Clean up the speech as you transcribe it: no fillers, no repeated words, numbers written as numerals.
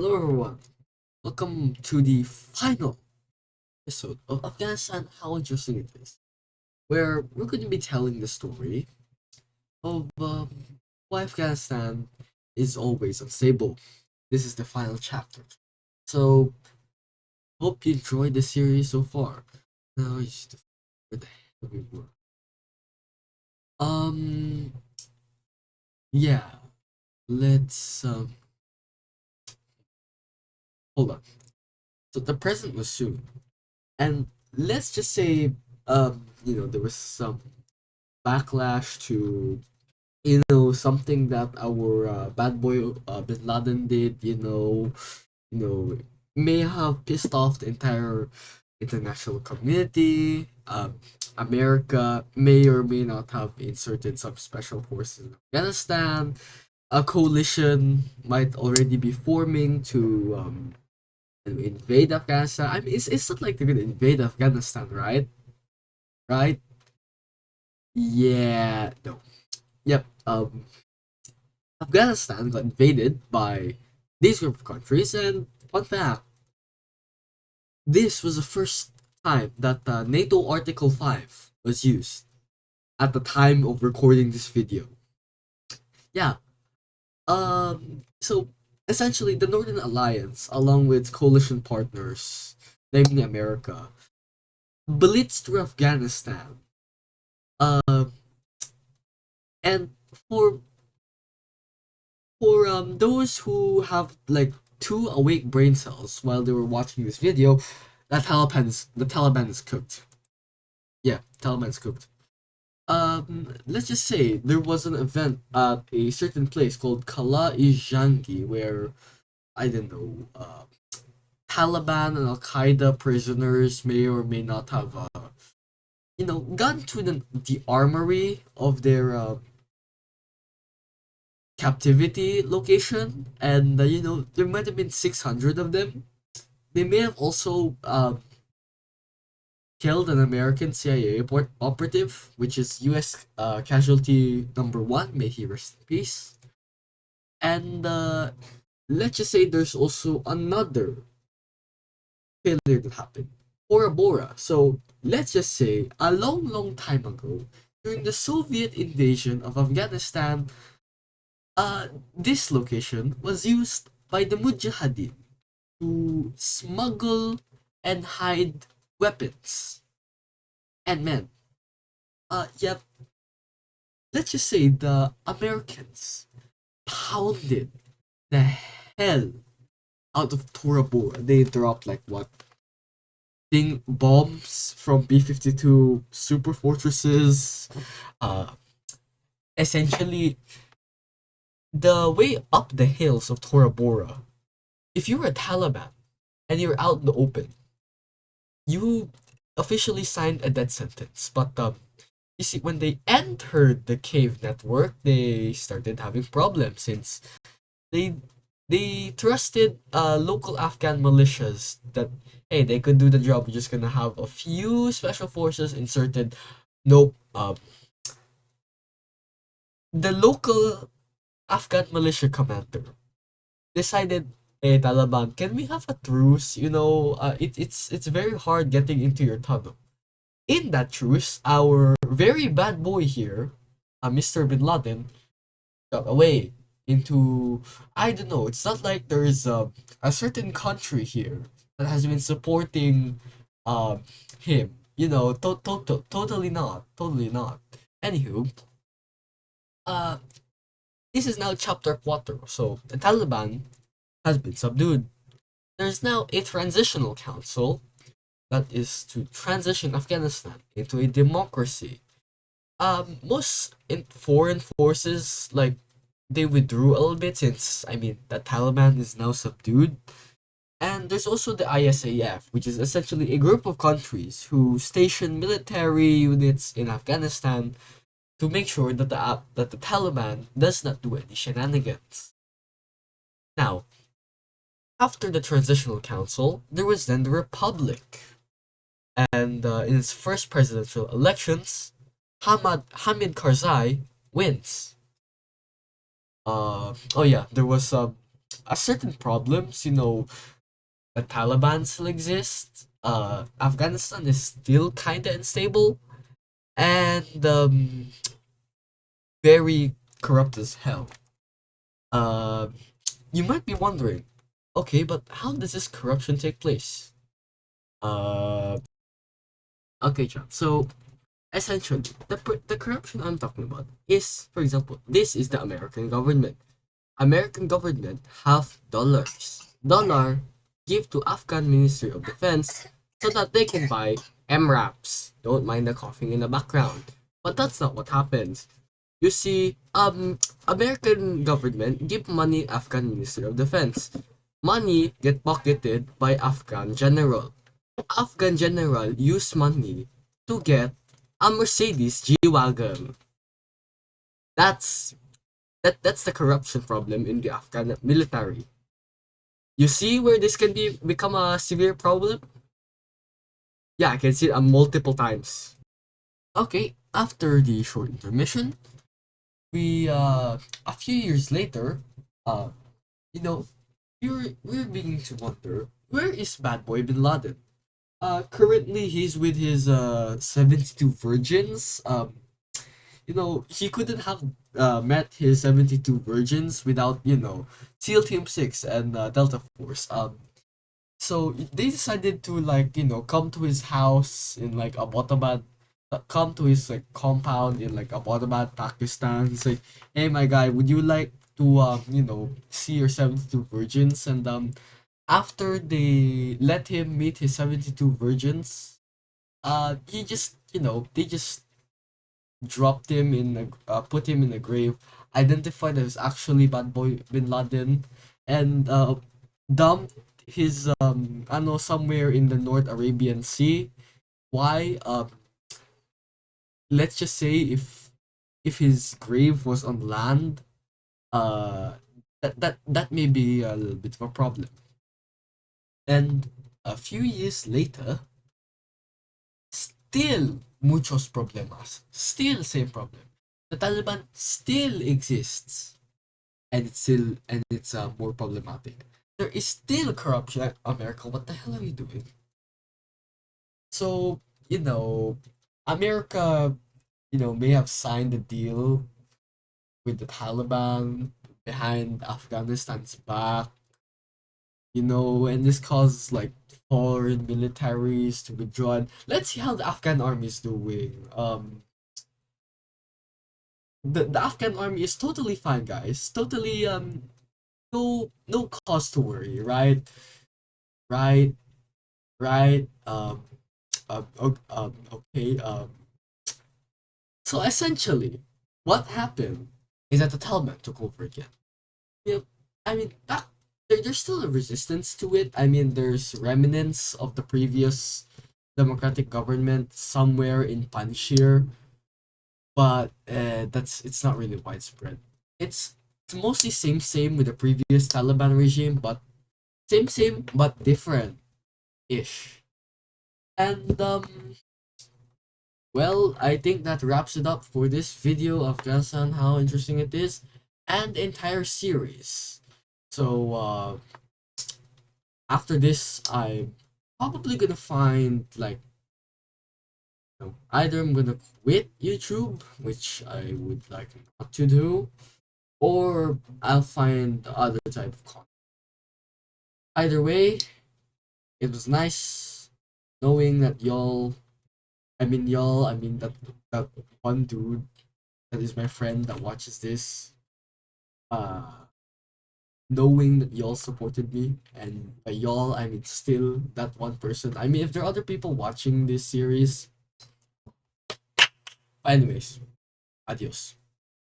Hello, everyone. Welcome to the final episode of Afghanistan How Interesting It Is, where we're going to be telling the story of why Afghanistan is always unstable. This is the final chapter. So, hope you enjoyed the series so far. Now, where the hell we were. Um, yeah, let's, hold on. So, the present was soon. And let's just say, there was some backlash to something that our bad boy Bin Laden did. You know may have pissed off the entire international community. America may or may not have inserted some special forces in Afghanistan. A coalition might already be forming to invade Afghanistan. I mean, it's not like they're gonna invade Afghanistan, right? Right? Yeah, no. Yep. Afghanistan got invaded by these group of countries, and fun fact, this was the first time that NATO Article 5 was used at the time of recording this video. Yeah, so essentially, the Northern Alliance, along with coalition partners, namely America, blitzed through Afghanistan. Um, and for those who have like two awake brain cells while they were watching this video, the Taliban is cooked. Yeah, Taliban's cooked. Let's just say there was an event at a certain place called Kala Ijangi where I don't know, Taliban and Al Qaeda prisoners may or may not have gone to the armory of their captivity location, and there might have been 600 of them. They may have also killed an American CIA operative, which is U.S. Casualty number one. May he rest in peace. And let's just say there's also another failure that happened. Bora Bora. So let's just say a long, long time ago, during the Soviet invasion of Afghanistan, this location was used by the Mujahideen to smuggle and hide weapons and men. Yeah, let's just say the Americans pounded the hell out of Tora Bora. They dropped like what thing bombs from B-52 super fortresses. Uh, Essentially, the way up the hills of Tora Bora. If you're a Taliban and you're out in the open, you officially signed a death sentence. But you see, when they entered the cave network, they started having problems since they they trusted local Afghan militias that hey they could do the job. We're just gonna have a few special forces inserted. Nope. The local Afghan militia commander decided, hey Taliban, can we have a truce? It's very hard getting into your tunnel. In that truce, our very bad boy here, Mr. Bin Laden, got away into I don't know. It's not like there is a certain country here that has been supporting him. Totally not, totally not. Anywho, uh, this is now chapter 4. So the Taliban has been subdued. There's now a transitional council that is to transition Afghanistan into a democracy. Most foreign forces like they withdrew a little bit since the Taliban is now subdued. And there's also the ISAF, which is essentially a group of countries who station military units in Afghanistan to make sure that the Taliban does not do any shenanigans. Now, after the transitional council, there was then the Republic, and in its first presidential elections, Hamid Karzai wins. Oh yeah, there was certain problems, the Taliban still exists. Afghanistan is still kind of unstable and very corrupt as hell. Uh, you might be wondering, okay, but how does this corruption take place? Uh, okay, John. So essentially, the corruption I'm talking about is, for example, this is the American government. American government have dollars. Dollar give to Afghan Ministry of Defense so that they can buy MRAPs. Don't mind the coughing in the background. But that's not what happens. You see, American government give money Afghan Ministry of Defense. Money get pocketed by Afghan general. Afghan general use money to get a Mercedes G-Wagon. That's that's the corruption problem in the Afghan military. You see where this can become a severe problem? Yeah, I can see it multiple times. Okay, after the short intermission, we a few years later, uh you know, we're beginning to wonder, where is bad boy Bin Laden? Currently he's with his 72 virgins. He couldn't have met his 72 virgins without, SEAL Team 6 and Delta Force. So they decided to, like, come to his house in like Abbottabad, come to his like compound in like Abbottabad, Pakistan. He's like, "Hey, my guy, would you like to see your 72 virgins?" And after they let him meet his 72 virgins, he just they just dropped him put him in a grave, identified as actually Bad Boy Bin Laden, and dumped his I know, somewhere in the North Arabian Sea. Why? Let's just say if his grave was on land, uh, that may be a little bit of a problem. And a few years later, still muchos problemas, still same problem. The Taliban still exists, and it's more problematic. There is still corruption at America. What the hell are you doing? So, you know, America, may have signed a deal with the Taliban behind Afghanistan's back, and this causes like foreign militaries to withdraw. And let's see how the Afghan army is doing. The Afghan army is totally fine, guys. Totally no cause to worry, right? Right, right. Okay. So essentially, what happened is that the Taliban took over again. Yeah, I mean, there's still a resistance to it. I mean, there's remnants of the previous democratic government somewhere in Panjshir, but it's not really widespread. It's mostly same with the previous Taliban regime, but same but different ish. And well, I think that wraps it up for this video of Afghanistan, how interesting it is, and the entire series. So after this, I'm probably gonna find like, either I'm gonna quit YouTube, which I would like not to do, or I'll find other type of content. Either way, it was nice knowing that I mean that one dude that is my friend that watches this, uh knowing that y'all supported me, and by y'all I mean still that one person. I mean, if there are other people watching this series, anyways, adios.